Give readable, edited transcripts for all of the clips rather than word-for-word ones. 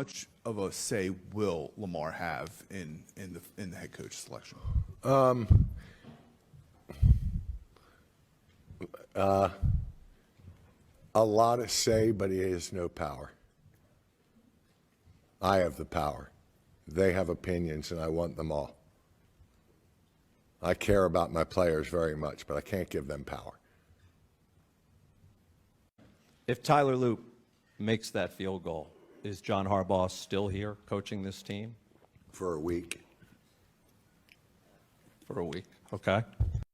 much of a say will Lamar have in the head coach selection? A lot of say, but he has no power. I have the power. They have opinions, and I want them all. I care about my players very much, but I can't give them power. If Tyler Loop makes that field goal, is John Harbaugh still here coaching this team? For a week. For a week, okay.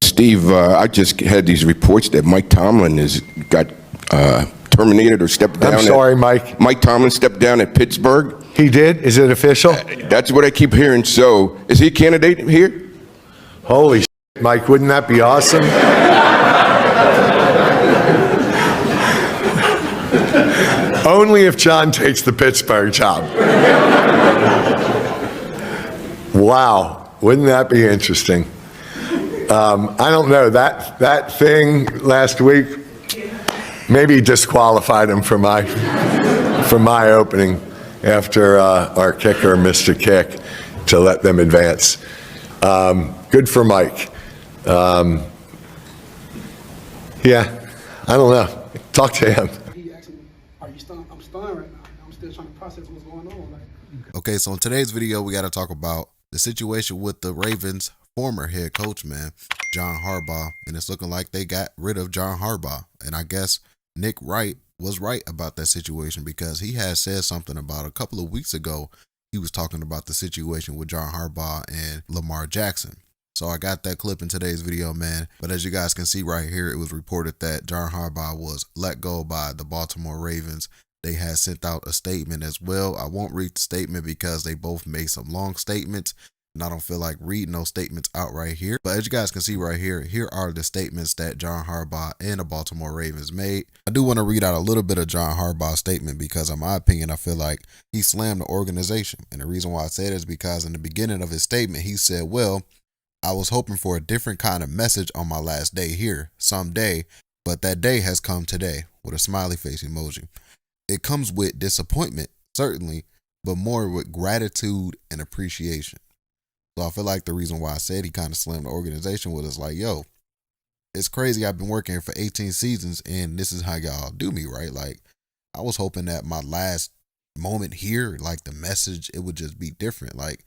Steve, I just had these reports that Mike Tomlin has got terminated or stepped down. I'm sorry, Mike. Mike Tomlin stepped down at Pittsburgh. He did? Is it official? That's what I keep hearing. So, is he a candidate here? Holy shit, Mike, wouldn't that be awesome? Only if John takes the Pittsburgh job. Wow, wouldn't that be interesting? I don't know, that thing last week maybe disqualified him for my opening after our kicker missed a kick to let them advance. Good for Mike. Yeah, I don't know. Talk to him. He asked me, "Are you stunned?" I'm stunned right now. I'm still trying to process what's going on. Okay, so in today's video, we got to talk about the situation with the Ravens' former head coach, man, John Harbaugh, and it's looking like they got rid of John Harbaugh. And I guess Nick Wright was right about that situation, because he had said something about a couple of weeks ago. He was talking about the situation with John Harbaugh and Lamar Jackson. So I got that clip in today's video, man. But as you guys can see right here, it was reported that John Harbaugh was let go by the Baltimore Ravens. They had sent out a statement as well. I won't read the statement because they both made some long statements, and I don't feel like reading those statements out right here. But as you guys can see right here, here are the statements that John Harbaugh and the Baltimore Ravens made. I do want to read out a little bit of John Harbaugh's statement because, in my opinion, I feel like he slammed the organization. And the reason why I say it is because in the beginning of his statement, he said, well, I was hoping for a different kind of message on my last day here someday, but that day has come today, with a smiley face emoji. It comes with disappointment, certainly, but more with gratitude and appreciation. So I feel like the reason why I said he kind of slammed the organization was like, yo, it's crazy. I've been working here for 18 seasons and this is how y'all do me, right? Like, I was hoping that my last moment here, like the message, it would just be different. Like,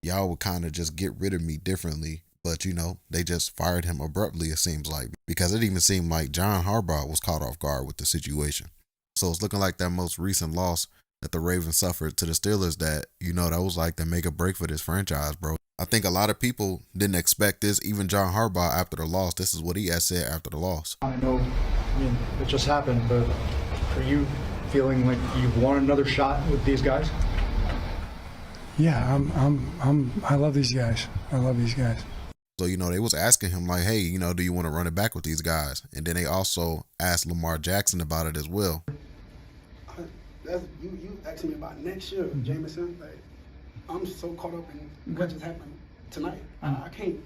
y'all would kind of just get rid of me differently. But, you know, they just fired him abruptly, it seems like, because it even seemed like John Harbaugh was caught off guard with the situation. So it's looking like that most recent loss that the Ravens suffered to the Steelers, that, you know, that was like the make or break for this franchise, bro. I think a lot of people didn't expect this. Even John Harbaugh, after the loss, this is what he had said after the loss. I know, it just happened, but are you feeling like you've won another shot with these guys? Yeah, I love these guys. I love these guys. So, you know, they was asking him like, hey, you know, do you want to run it back with these guys? And then they also asked Lamar Jackson about it as well. You asking me about next year, Jameson. Like, I'm so caught up in what just happened tonight. I can't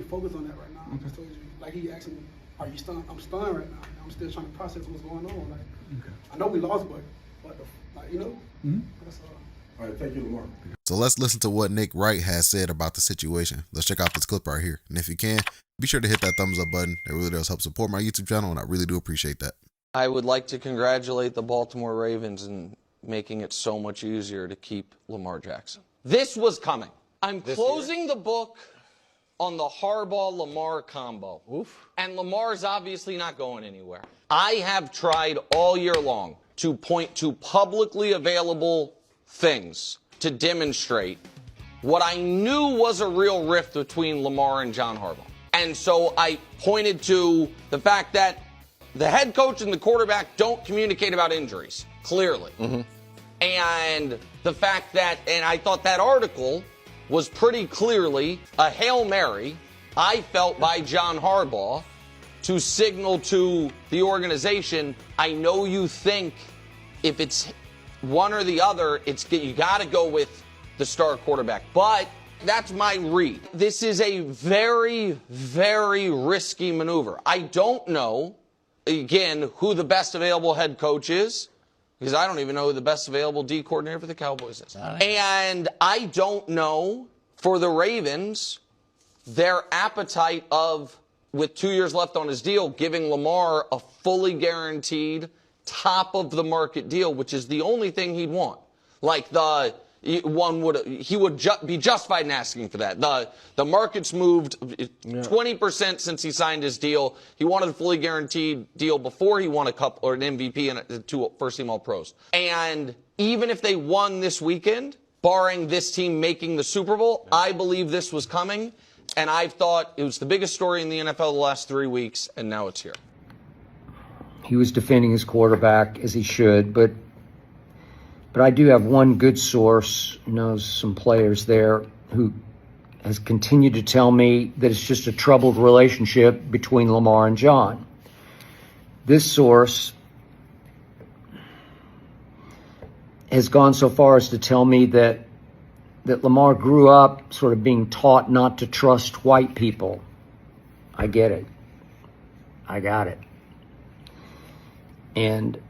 focus on that right now. I just told you. Like, he asked me, "Are you stunned?" I'm stunned right now. I'm still trying to process what's going on. Like, I know we lost, but like, you know. That's All right, thank you, Lamar. So let's listen to what Nick Wright has said about the situation. Let's check out this clip right here. And if you can, be sure to hit that thumbs up button. It really does help support my YouTube channel, and I really do appreciate that. I would like to congratulate the Baltimore Ravens in making it so much easier to keep Lamar Jackson. This was coming. I'm closing the book on the Harbaugh-Lamar combo. Oof. And Lamar's obviously not going anywhere. I have tried all year long to point to publicly available things to demonstrate what I knew was a real rift between Lamar and John Harbaugh. And so I pointed to the fact that the head coach and the quarterback don't communicate about injuries, clearly. And the fact that, and I thought that article was pretty clearly a Hail Mary, I felt, by John Harbaugh to signal to the organization, I know you think if it's one or the other, you got to go with the star quarterback. But that's my read. This is a very, very risky maneuver. I don't know, again, who the best available head coach is, because I don't even know who the best available D coordinator for the Cowboys is. And I don't know for the Ravens their appetite of, with 2 years left on his deal, giving Lamar a fully guaranteed top of the market deal, which is the only thing he'd want. Like he would be justified in asking for that. The market's moved 20% since he signed his deal. He wanted a fully guaranteed deal before he won a cup or an MVP and 2 first-team All-Pros. And even if they won this weekend, barring this team making the Super Bowl, I believe this was coming. And I've thought it was the biggest story in the NFL the last 3 weeks, and now it's here. He was defending his quarterback as he should, but I do have one good source, knows some players there, who has continued to tell me that it's just a troubled relationship between Lamar and John. This source has gone so far as to tell me that Lamar grew up sort of being taught not to trust white people. I get it. I got it. And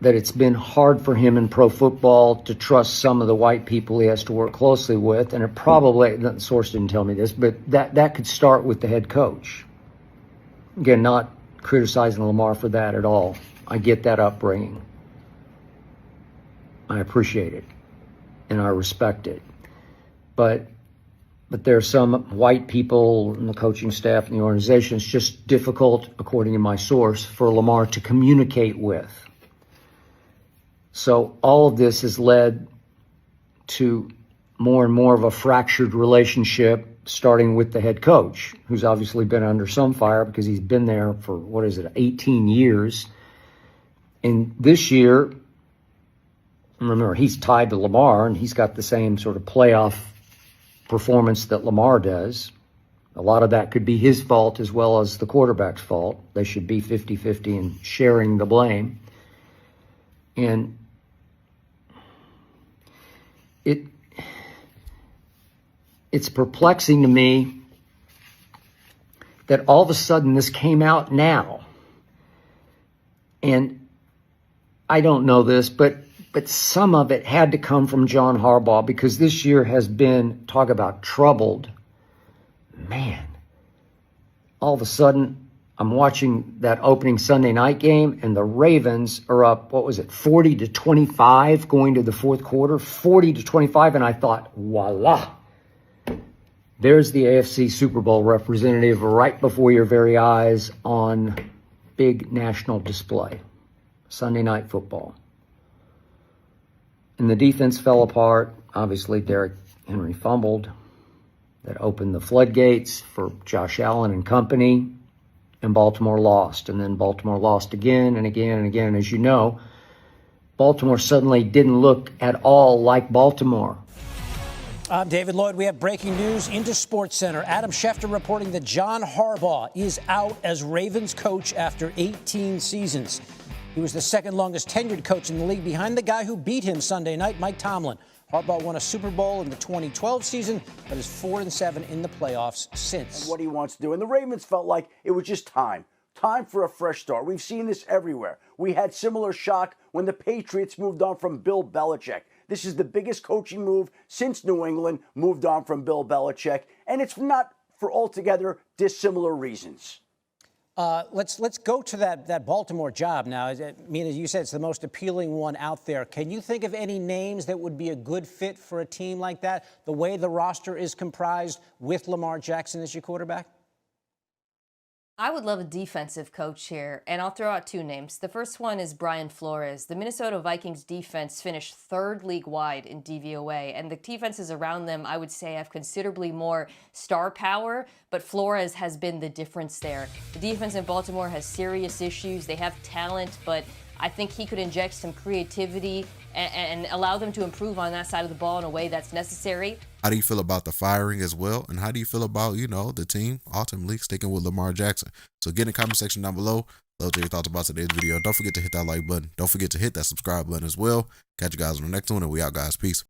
that it's been hard for him in pro football to trust some of the white people he has to work closely with. And it probably, the source didn't tell me this, but that could start with the head coach. Again, not criticizing Lamar for that at all. I get that upbringing. I appreciate it. And I respect it. But there are some white people in the coaching staff and the organization. It's just difficult, according to my source, for Lamar to communicate with. So all of this has led to more and more of a fractured relationship, starting with the head coach, who's obviously been under some fire because he's been there for, 18 years. And this year, remember, he's tied to Lamar, and he's got the same sort of playoff performance that Lamar does. A lot of that could be his fault as well as the quarterback's fault. They should be 50-50 and sharing the blame. And it's perplexing to me that all of a sudden this came out now. And I don't know this, but some of it had to come from John Harbaugh, because this year has been, talk about troubled. Man, all of a sudden I'm watching that opening Sunday night game, and the Ravens are up, 40-25 going to the fourth quarter, 40-25. And I thought, voila, there's the AFC Super Bowl representative right before your very eyes on big national display. Sunday Night Football. And the defense fell apart. Obviously, Derrick Henry fumbled. That opened the floodgates for Josh Allen and company. And Baltimore lost. And then Baltimore lost again and again and again. And as you know, Baltimore suddenly didn't look at all like Baltimore. I'm David Lloyd. We have breaking news into SportsCenter. Adam Schefter reporting that John Harbaugh is out as Ravens coach after 18 seasons. He was the second longest tenured coach in the league, behind the guy who beat him Sunday night, Mike Tomlin. Harbaugh won a Super Bowl in the 2012 season, but is 4-7 in the playoffs since. And what he wants to do. And the Ravens felt like it was just time for a fresh start. We've seen this everywhere. We had similar shock when the Patriots moved on from Bill Belichick. This is the biggest coaching move since New England moved on from Bill Belichick, and it's not for altogether dissimilar reasons. Let's go to that Baltimore job now. I mean, as you said, it's the most appealing one out there. Can you think of any names that would be a good fit for a team like that, the way the roster is comprised with Lamar Jackson as your quarterback? I would love a defensive coach here, and I'll throw out 2 names. The first one is Brian Flores. The Minnesota Vikings defense finished 3rd league-wide in DVOA, and the defenses around them, I would say, have considerably more star power, but Flores has been the difference there. The defense in Baltimore has serious issues. They have talent, but I think he could inject some creativity and allow them to improve on that side of the ball in a way that's necessary. How do you feel about the firing as well? And how do you feel about, the team ultimately sticking with Lamar Jackson? So get in the comment section down below. Love to hear your thoughts about today's video. Don't forget to hit that like button. Don't forget to hit that subscribe button as well. Catch you guys on the next one, and we out, guys. Peace.